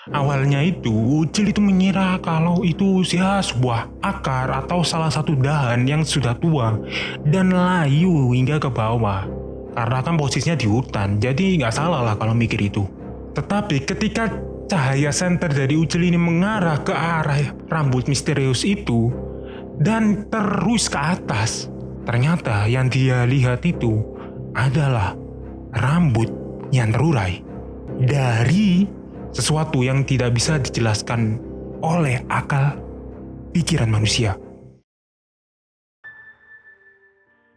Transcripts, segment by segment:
Awalnya itu, Ucil itu mengira kalau itu ya sebuah akar atau salah satu dahan yang sudah tua dan layu hingga ke bawah. Karena kan posisinya di hutan, jadi nggak salah lah kalau mikir itu. Tetapi ketika cahaya senter dari Ucil ini mengarah ke arah rambut misterius itu dan terus ke atas, ternyata yang dia lihat itu adalah rambut yang terurai dari sesuatu yang tidak bisa dijelaskan oleh akal pikiran manusia.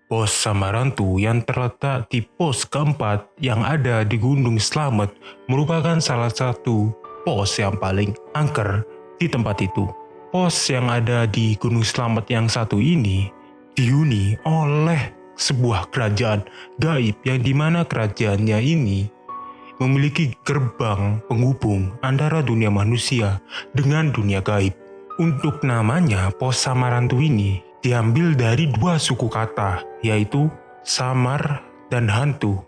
Pos Samarantu yang terletak di pos keempat yang ada di Gunung Slamet merupakan salah satu pos yang paling angker di tempat itu. Pos yang ada di Gunung Slamet yang satu ini dihuni oleh sebuah kerajaan gaib yang dimana kerajaannya ini memiliki gerbang penghubung antara dunia manusia dengan dunia gaib. Untuk namanya, pos Samarantu ini diambil dari dua suku kata, yaitu samar dan hantu.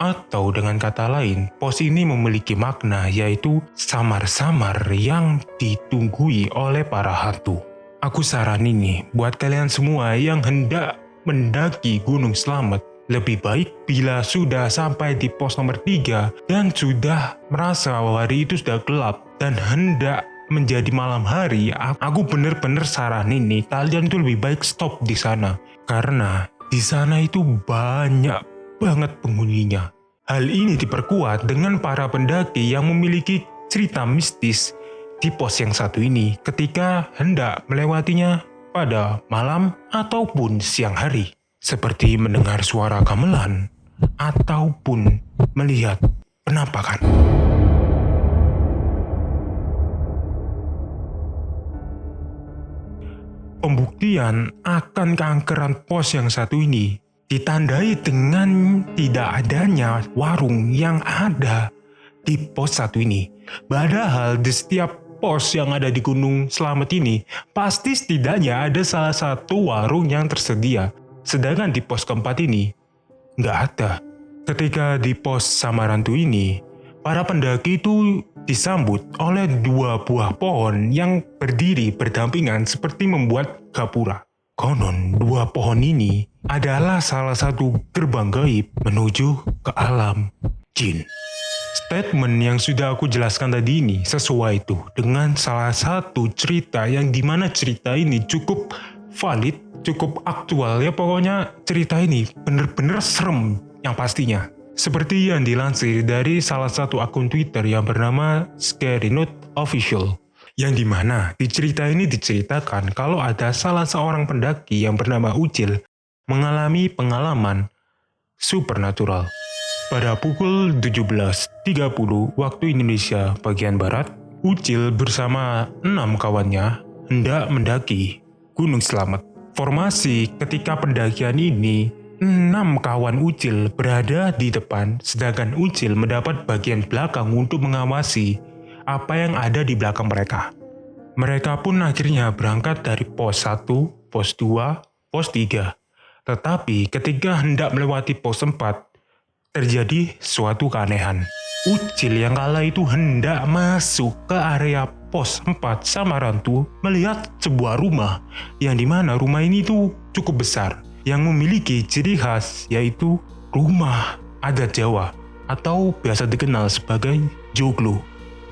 Atau dengan kata lain, pos ini memiliki makna yaitu samar-samar yang ditunggui oleh para hantu. Aku saranin nih buat kalian semua yang hendak mendaki Gunung Slamet, lebih baik bila sudah sampai di pos nomor 3 dan sudah merasa bahwa hari itu sudah gelap dan hendak menjadi malam hari, aku bener-bener saranin nih kalian tuh lebih baik stop di sana. Karena di sana itu banyak banget penghuninya. Hal ini diperkuat dengan para pendaki yang memiliki cerita mistis di pos yang satu ini ketika hendak melewatinya pada malam ataupun siang hari. Seperti mendengar suara gamelan ataupun melihat penampakan. Pembuktian akan keangkeran pos yang satu ini ditandai dengan tidak adanya warung yang ada di pos satu ini. Padahal di setiap pos yang ada di Gunung Slamet ini pasti setidaknya ada salah satu warung yang tersedia. Sedangkan di pos keempat ini nggak ada. Ketika di pos Samarantu ini, para pendaki itu disambut oleh dua buah pohon yang berdiri berdampingan seperti membuat gapura. Konon dua pohon ini adalah salah satu gerbang gaib menuju ke alam jin. Statement yang sudah aku jelaskan tadi ini sesuai tuh dengan salah satu cerita yang dimana cerita ini cukup valid, cukup aktual ya, pokoknya cerita ini bener-bener serem yang pastinya. Seperti yang dilansir dari salah satu akun Twitter yang bernama Scary Note Official. Yang dimana di cerita ini diceritakan kalau ada salah seorang pendaki yang bernama Ucil mengalami pengalaman supernatural. Pada pukul 17.30 waktu Indonesia bagian Barat, Ucil bersama 6 kawannya hendak mendaki Gunung Slamet. Formasi ketika pendakian ini, 6 kawan Ucil berada di depan, sedangkan Ucil mendapat bagian belakang untuk mengawasi apa yang ada di belakang mereka. Mereka pun akhirnya berangkat dari pos 1, pos 2, pos 3. Tetapi ketika hendak melewati pos 4, terjadi suatu keanehan. Ucil yang kala itu hendak masuk ke area pos 4 Samarantu melihat sebuah rumah yang dimana rumah ini tuh cukup besar yang memiliki ciri khas yaitu rumah adat Jawa atau biasa dikenal sebagai joglo.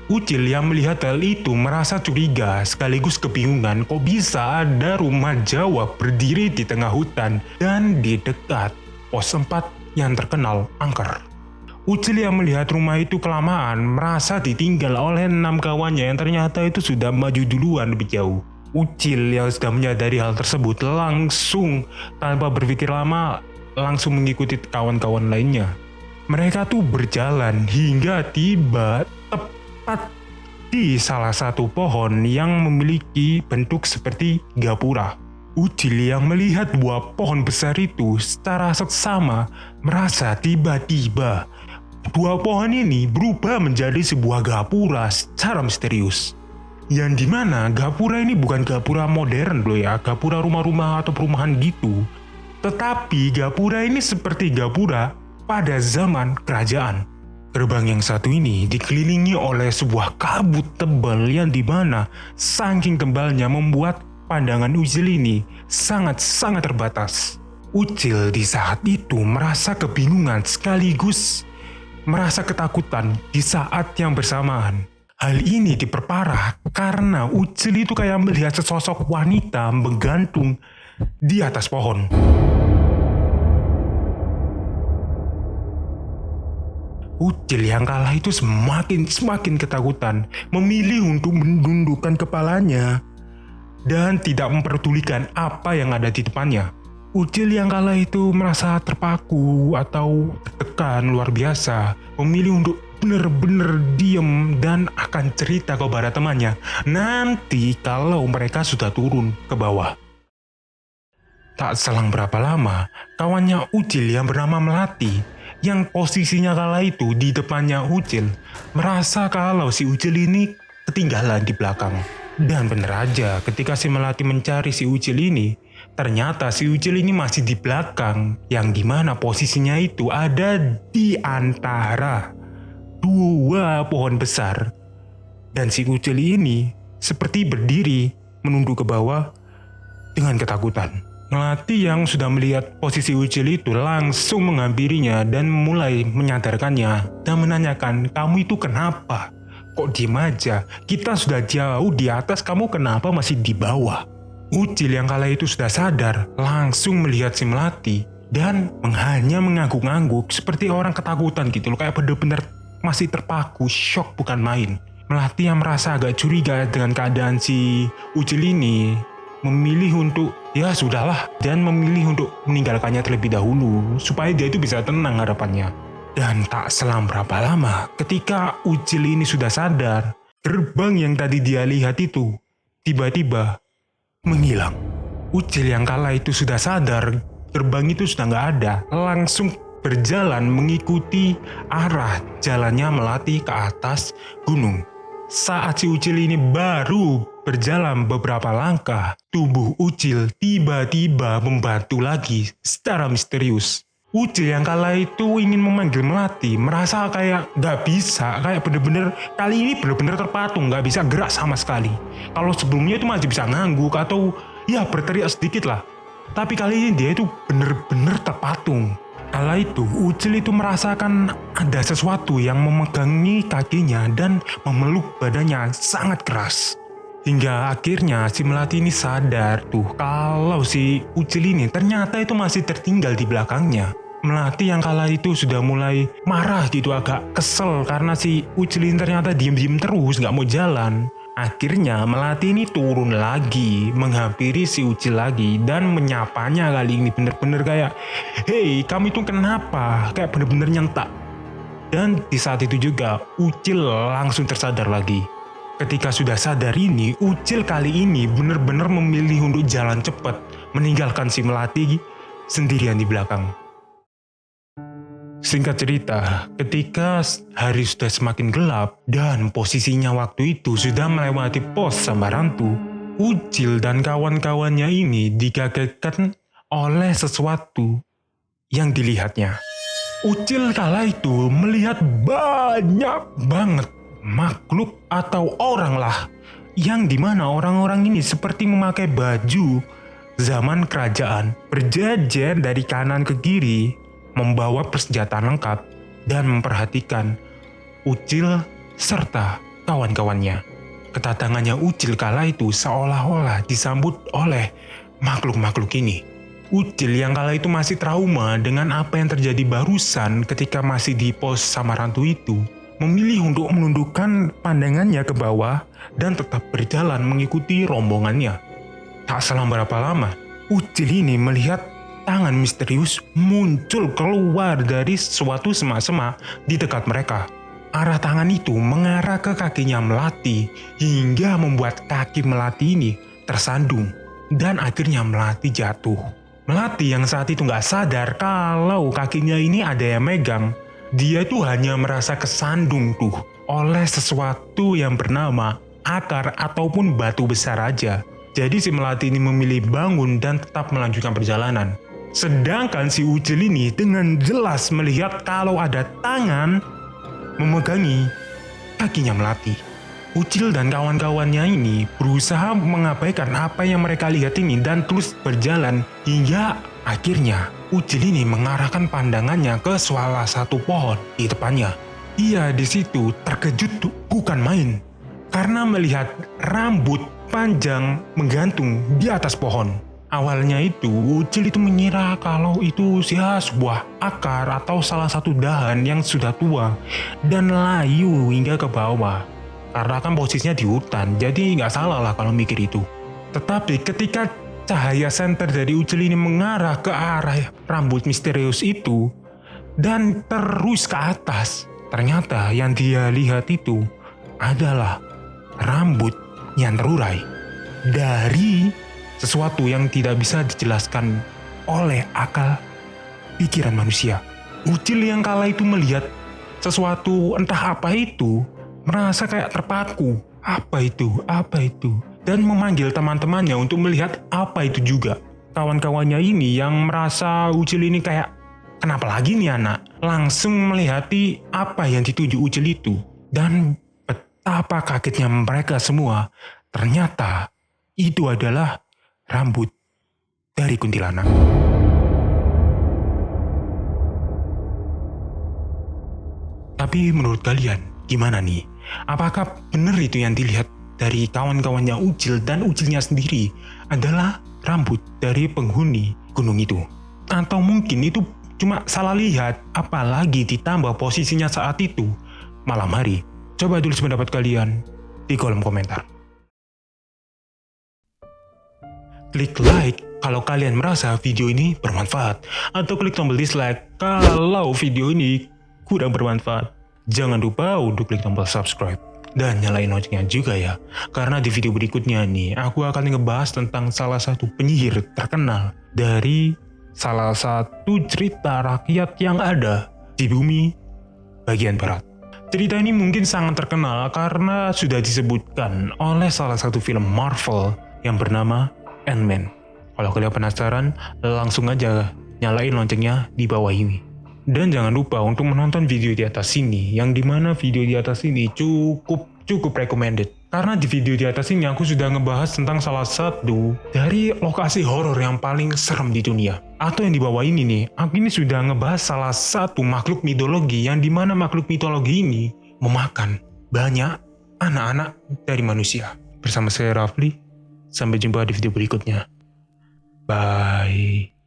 Ucil yang melihat hal itu merasa curiga sekaligus kebingungan kok bisa ada rumah Jawa berdiri di tengah hutan dan di dekat pos 4 yang terkenal angker. Ucil yang melihat rumah itu kelamaan merasa ditinggal oleh 6 kawannya yang ternyata itu sudah maju duluan lebih jauh. Ucil yang sudah menyadari hal tersebut langsung tanpa berpikir lama langsung mengikuti kawan-kawan lainnya. Mereka tuh berjalan hingga tiba tepat di salah satu pohon yang memiliki bentuk seperti gapura. Ucil yang melihat buah pohon besar itu secara seksama merasa tiba-tiba buah pohon ini berubah menjadi sebuah gapura secara misterius. Yang dimana gapura ini bukan gapura modern loh ya, gapura rumah-rumah atau perumahan gitu. Tetapi gapura ini seperti gapura pada zaman kerajaan. Gerbang yang satu ini dikelilingi oleh sebuah kabut tebal yang dimana saking tebalnya membuat pandangan Ucil ini sangat-sangat terbatas. Ucil di saat itu merasa kebingungan sekaligus merasa ketakutan di saat yang bersamaan. Hal ini diperparah karena Ucil itu kayak melihat sesosok wanita menggantung di atas pohon. Ucil yang kalah itu semakin ketakutan, memilih untuk menundukkan kepalanya dan tidak memperdulikan apa yang ada di depannya. Ucil yang kalah itu merasa terpaku atau tertekan luar biasa, memilih untuk benar-benar diam dan akan cerita kepada temannya nanti kalau mereka sudah turun ke bawah. Tak selang berapa lama, kawannya Ucil yang bernama Melati yang posisinya kala itu di depannya Ucil merasa kalau si Ucil ini ketinggalan di belakang. Dan bener aja, ketika si Melati mencari si Ucil ini, ternyata si Ucil ini masih di belakang, yang dimana posisinya itu ada di antara dua pohon besar. Dan si Ucil ini seperti berdiri menunduk ke bawah dengan ketakutan. Melati yang sudah melihat posisi Ucil itu langsung menghampirinya dan mulai menyadarkannya dan menanyakan, "Kamu itu kenapa? Kok diem aja? Kita sudah jauh di atas, kamu kenapa masih di bawah?" Ucil yang kala itu sudah sadar, langsung melihat si Melati dan hanya mengangguk-angguk seperti orang ketakutan gitu loh, kayak bener-bener masih terpaku, shock bukan main. Melati yang merasa agak curiga dengan keadaan si Ucil ini memilih untuk ya sudahlah dan memilih untuk meninggalkannya terlebih dahulu supaya dia itu bisa tenang hadapannya. Dan tak selang berapa lama ketika Ucil ini sudah sadar, gerbang yang tadi dia lihat itu tiba-tiba menghilang. Ucil yang kala itu sudah sadar gerbang itu sudah nggak ada, langsung berjalan mengikuti arah jalannya Melati ke atas gunung. Saat si Ucil ini baru berjalan beberapa langkah, tubuh Ucil tiba-tiba membatu lagi secara misterius. Ucil yang kala itu ingin memanggil Melati, merasa kayak gak bisa, kayak bener-bener kali ini bener-bener terpatung, gak bisa gerak sama sekali. Kalau sebelumnya itu masih bisa ngangguk atau ya berteriak sedikit lah. Tapi kali ini dia itu bener-bener terpatung. Kala itu, Ucil itu merasakan ada sesuatu yang memegangi kakinya dan memeluk badannya sangat keras. Hingga akhirnya si Melati ini sadar tuh kalau si Ucil ini ternyata itu masih tertinggal di belakangnya. Melati yang kala itu sudah mulai marah gitu, agak kesel karena si Ucil ini ternyata diem-diem terus gak mau jalan. Akhirnya Melati ini turun lagi, menghampiri si Ucil lagi dan menyapanya kali ini bener-bener kayak, "Hei, kamu itu kenapa?" Kayak bener-bener nyentak. Dan di saat itu juga Ucil langsung tersadar lagi. Ketika sudah sadar ini, Ucil kali ini bener-bener memilih untuk jalan cepat, meninggalkan si Melati sendirian di belakang. Singkat cerita, ketika hari sudah semakin gelap dan posisinya waktu itu sudah melewati pos Sambarantu, Ucil dan kawan-kawannya ini dikagetkan oleh sesuatu yang dilihatnya. Ucil kala itu melihat banyak banget makhluk atau orang lah, yang dimana orang-orang ini seperti memakai baju zaman kerajaan, berjejer dari kanan ke kiri, membawa persenjataan lengkap dan memperhatikan Ucil serta kawan-kawannya. Kedatangannya Ucil kala itu seolah-olah disambut oleh makhluk-makhluk ini. Ucil yang kala itu masih trauma dengan apa yang terjadi barusan ketika masih di pos Samarantu itu, memilih untuk menundukkan pandangannya ke bawah dan tetap berjalan mengikuti rombongannya. Tak selang berapa lama, Ucil ini melihat tangan misterius muncul keluar dari suatu semak-semak di dekat mereka. Arah tangan itu mengarah ke kakinya Melati hingga membuat kaki Melati ini tersandung dan akhirnya Melati jatuh. Melati yang saat itu gak sadar kalau kakinya ini ada yang megang. Dia itu hanya merasa kesandung tuh oleh sesuatu yang bernama akar ataupun batu besar aja. Jadi si Melati ini memilih bangun dan tetap melanjutkan perjalanan. Sedangkan si Ucil ini dengan jelas melihat kalau ada tangan memegangi kakinya Melati. Ucil dan kawan-kawannya ini berusaha mengabaikan apa yang mereka lihat ini dan terus berjalan hingga akhirnya Ucil ini mengarahkan pandangannya ke salah satu pohon di depannya. Ia di situ terkejut bukan main karena melihat rambut panjang menggantung di atas pohon. Awalnya itu Ucil itu mengira kalau itu sebuah akar atau salah satu dahan yang sudah tua dan layu hingga ke bawah. Karena kan posisinya di hutan, jadi nggak salah lah kalau mikir itu. Tetapi ketika cahaya senter dari Ucil ini mengarah ke arah rambut misterius itu dan terus ke atas, ternyata yang dia lihat itu adalah rambut yang terurai dari sesuatu yang tidak bisa dijelaskan oleh akal pikiran manusia. Ucil yang kala itu melihat sesuatu entah apa itu, merasa kayak terpaku. Apa itu? Apa itu? Dan memanggil teman-temannya untuk melihat apa itu juga. Kawan-kawannya ini yang merasa Ucil ini kayak, kenapa lagi nih anak? Langsung melihati apa yang dituju Ucil itu. Dan betapa kagetnya mereka semua. Ternyata itu adalah rambut dari kuntilanak. Tapi menurut kalian, gimana nih? Apakah benar itu yang dilihat dari kawan-kawannya Ucil dan Ucilnya sendiri adalah rambut dari penghuni gunung itu? Atau mungkin itu cuma salah lihat, apalagi ditambah posisinya saat itu malam hari? Coba tulis pendapat kalian di kolom komentar. Klik like kalau kalian merasa video ini bermanfaat, atau klik tombol dislike kalau video ini kurang bermanfaat. Jangan lupa untuk klik tombol subscribe dan nyalain loncengnya juga ya. Karena di video berikutnya nih, aku akan ngebahas tentang salah satu penyihir terkenal dari salah satu cerita rakyat yang ada di bumi bagian barat. Cerita ini mungkin sangat terkenal karena sudah disebutkan oleh salah satu film Marvel yang bernama Ant-Man. Kalau kalian penasaran, langsung aja nyalain loncengnya di bawah ini. Dan jangan lupa untuk menonton video di atas sini, yang dimana video di atas ini cukup recommended. Karena di video di atas ini aku sudah ngebahas tentang salah satu dari lokasi horor yang paling serem di dunia. Atau yang di bawah ini nih, aku ini sudah ngebahas salah satu makhluk mitologi yang dimana makhluk mitologi ini memakan banyak anak-anak dari manusia. Bersama saya Rafli, sampai jumpa di video berikutnya. Bye.